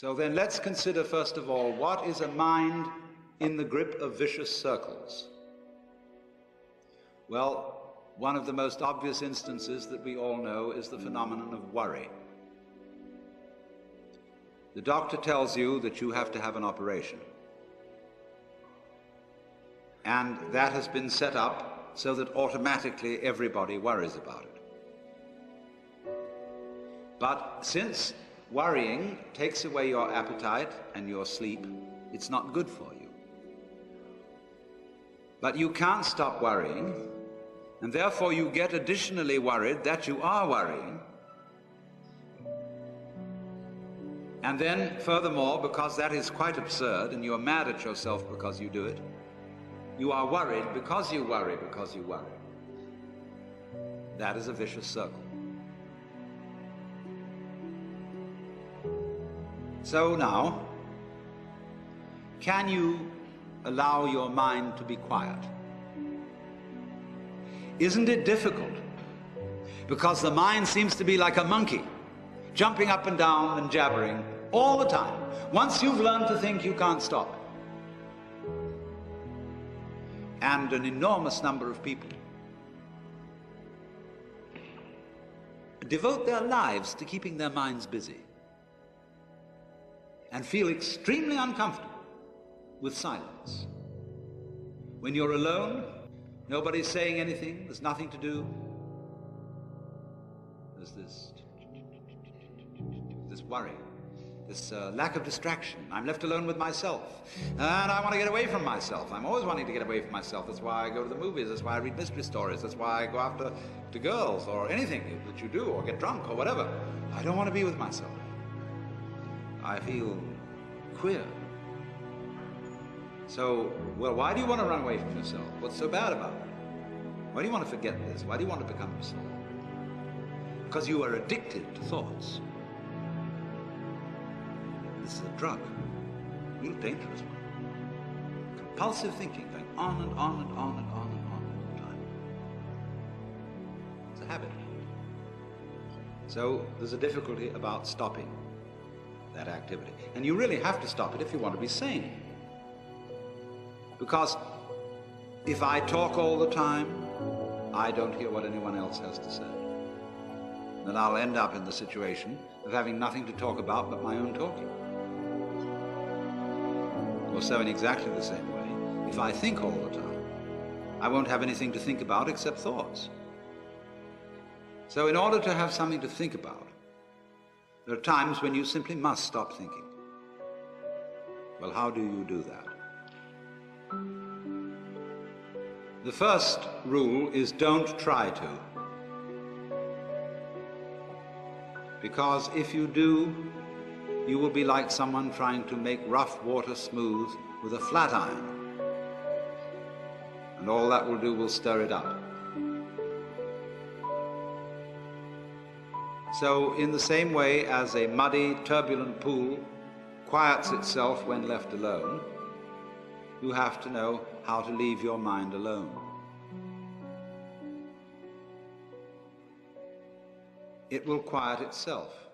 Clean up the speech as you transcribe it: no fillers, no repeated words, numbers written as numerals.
So then let's consider first of all, what is a mind in the grip of vicious circles? Well, one of the most obvious instances that we all know is the phenomenon of worry. The doctor tells you that you have to have an operation. And that has been set up so that automatically everybody worries about it. But since worrying takes away your appetite and your sleep, it's not good for you. But you can't stop worrying, and therefore you get additionally worried that you are worrying. And then, furthermore, because that is quite absurd and you are mad at yourself because you do it, you are worried because you worry because you worry. That is a vicious circle. So now, can you allow your mind to be quiet? Isn't it difficult? Because the mind seems to be like a monkey, jumping up and down and jabbering all the time. Once you've learned to think, you can't stop. And an enormous number of people devote their lives to keeping their minds busy and feel extremely uncomfortable with silence. When you're alone, nobody's saying anything, there's nothing to do. There's this worry, this lack of distraction. I'm left alone with myself, and I want to get away from myself. I'm always wanting to get away from myself. That's why I go to the movies, that's why I read mystery stories, that's why I go after to girls, or anything that you do, or get drunk, or whatever. I don't want to be with myself. I feel queer. So, well, why do you want to run away from yourself? What's so bad about it? Why do you want to forget this? Why do you want to become yourself? Because you are addicted to thoughts. This is a drug, a real dangerous one. Compulsive thinking, going on and on and on and on and on all the time. It's a habit. So there's a difficulty about stopping that activity. And you really have to stop it if you want to be sane. Because if I talk all the time, I don't hear what anyone else has to say. Then I'll end up in the situation of having nothing to talk about but my own talking. Or so in exactly the same way, if I think all the time, I won't have anything to think about except thoughts. So in order to have something to think about, there are times when you simply must stop thinking. Well, how do you do that? The first rule is don't try to. Because if you do, you will be like someone trying to make rough water smooth with a flat iron. And all that will do will stir it up. So in the same way as a muddy, turbulent pool quiets itself when left alone, you have to know how to leave your mind alone. It will quiet itself.